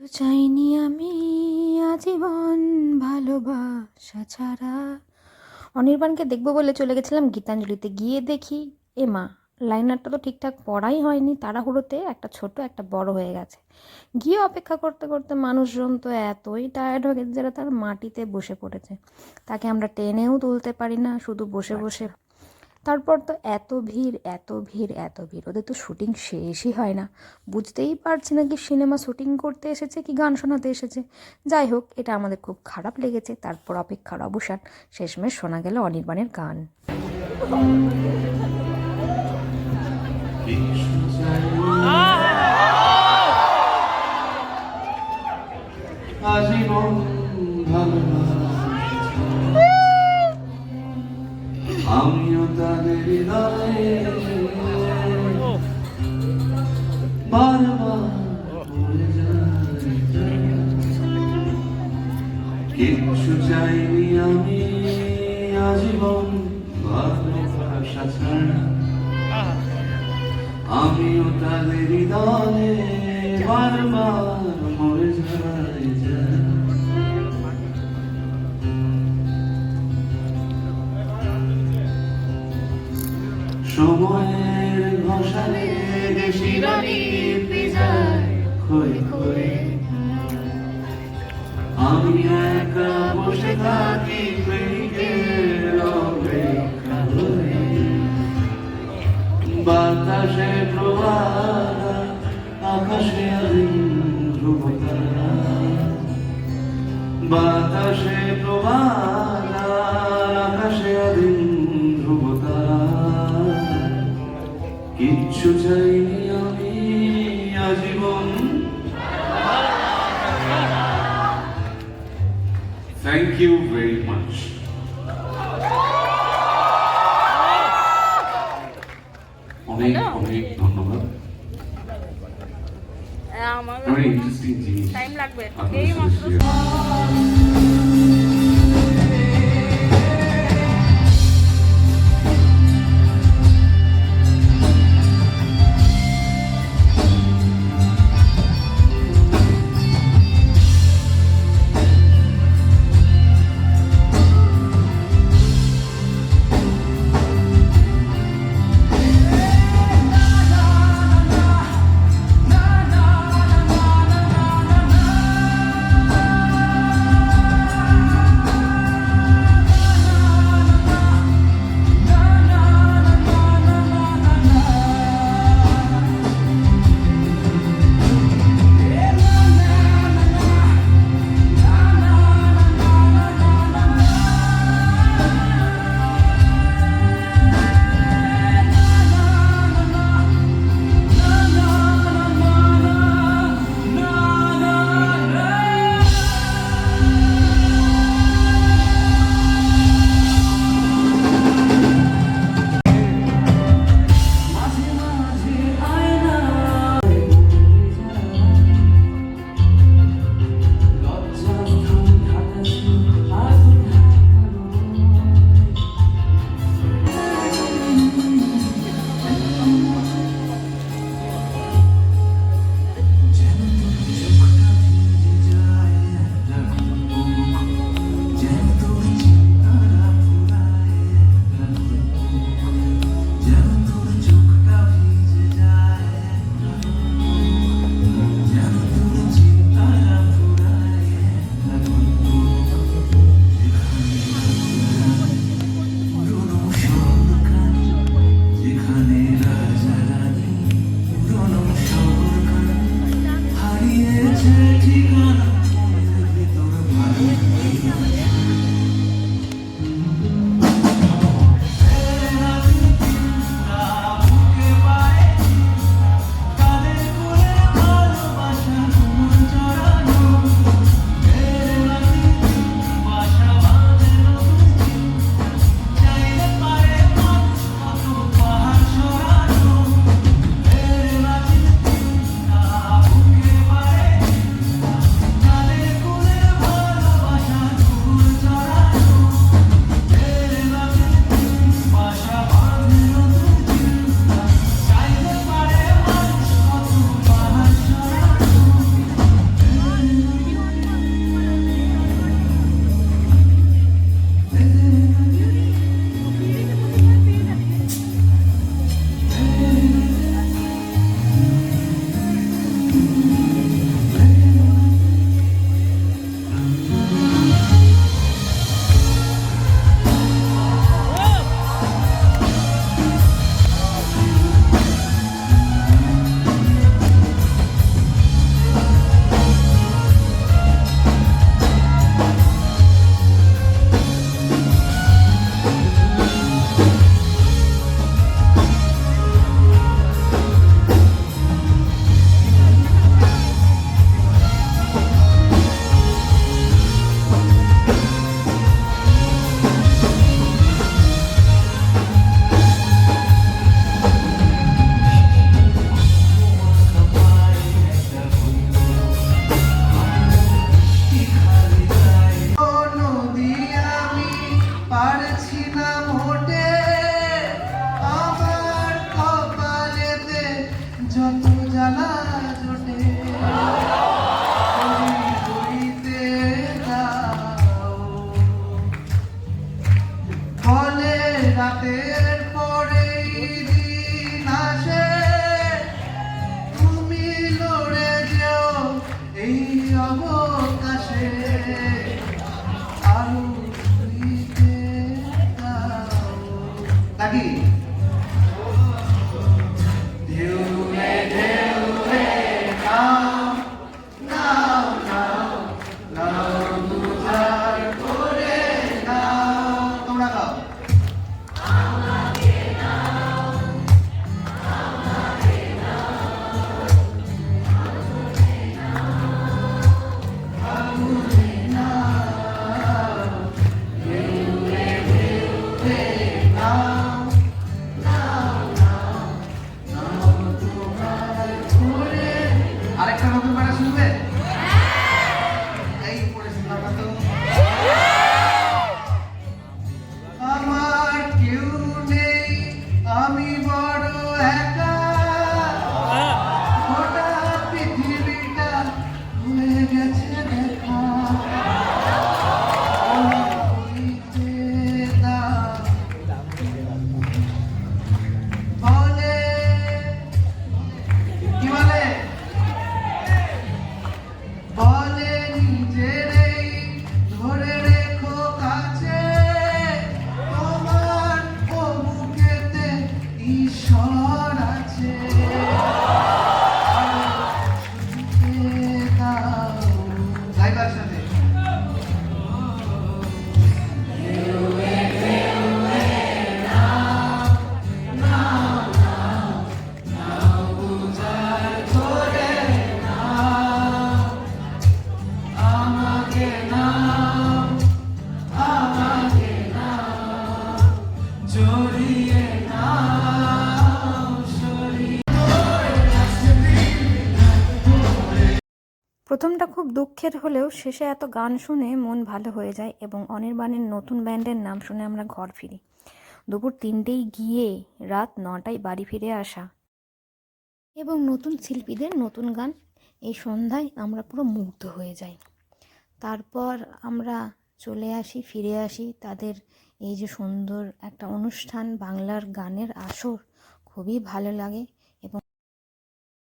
তো চাইনি আমি আজীবন ভালোবাসা ছাড়া। অনির্বাণকে দেখবো বলে চলে গেছিলাম গীতাঞ্জলিতে, গিয়ে দেখি এ মা, লাইনারটা তো ঠিকঠাক পড়াই হয়নি, তাড়াহুড়োতে একটা ছোট একটা বড় হয়ে গেছে। গিয়ে অপেক্ষা করতে করতে মানুষজন তো এতই টায়ার্ড হয়ে গেছে, যারা তার মাটিতে বসে পড়েছে। তাকে আমরা টেনেও তুলতে পারি না, শুধু বসে বসে। তারপর তো এত ভিড় এত ভিড় এত ভিড়, ওদের তো শুটিং শেষই হয় না। বুঝতেই পারছি না কি সিনেমা শুটিং করতে এসেছে কি গান শোনাতে এসেছে। যাই হোক, এটা আমাদের খুব খারাপ লেগেছে। তারপর অপেক্ষার অবসান, শেষমেশ শোনা গেল অনির্বাণের গান। আমিও তাদের হৃদয়ে বারবার ভুলে যাই, কিচ্ছু চাইনি আমি আজীবন ভালোবাসা ছাড়া। আমিও তাদের হৃদয়ে বারবার মরে যাই। সময়ের ঘষালে শিরানি যায় ক্ষয়ে ক্ষয়ে, আমি একা বসে থাকি প্রেমিকের অপেক্ষা করে। বাতাসে প্রবাহ, আকাশে আদিম ধ্রুবতারা, বাতাসে প্রবাহ, আকাশে আদিম ধ্রুবতারা। কিচ্ছু চাইনি আমি আজীবন। Thank you very much. অনেক অনেক ধন্যবাদ। আমার ইন্টারেস্টিং জিনিস টাইম লাগবে। নাকি ঢেউয়ে ঢেউয়ে নাও নাও নাও নাও দুজার করে নাও তোমরা গাও আরেকটা নতুন পাটা শুনবে এই উপরে শোনাটা তো আমার কেউ নেই আমি বড় একা গোটা পৃথিবীটা হয়ে গেছে দেখা বলতে দাও বলে কি বলে বলে নিজেরেই ধরে রেখো কাছে তোমার ও বুকেতে ঈশ্বর আছে শুনতে দাও গাইবার সাথে আমাকে নাও আমাকে নাও জড়িয়ে নাও সরিয়ে প্রথমটা খুব দুঃখের হলেও শেষে এত গান শুনে মন ভালো হয়ে যায় এবং অনির্বাণের নতুন ব্যান্ডের নাম শুনে আমরা ঘর ফিরি। দুপুর 3টেয় গিয়ে রাত 9টায় বাড়ি ফিরে আসা এবং নতুন শিল্পীদের নতুন গান, এই সন্ধ্যায় আমরা পুরো মুগ্ধ হয়ে যাই। তারপর আমরা ফিরে আসি তাদের এই যে সুন্দর একটা অনুষ্ঠান, বাংলার গানের আসর, খুবই ভালো লাগে।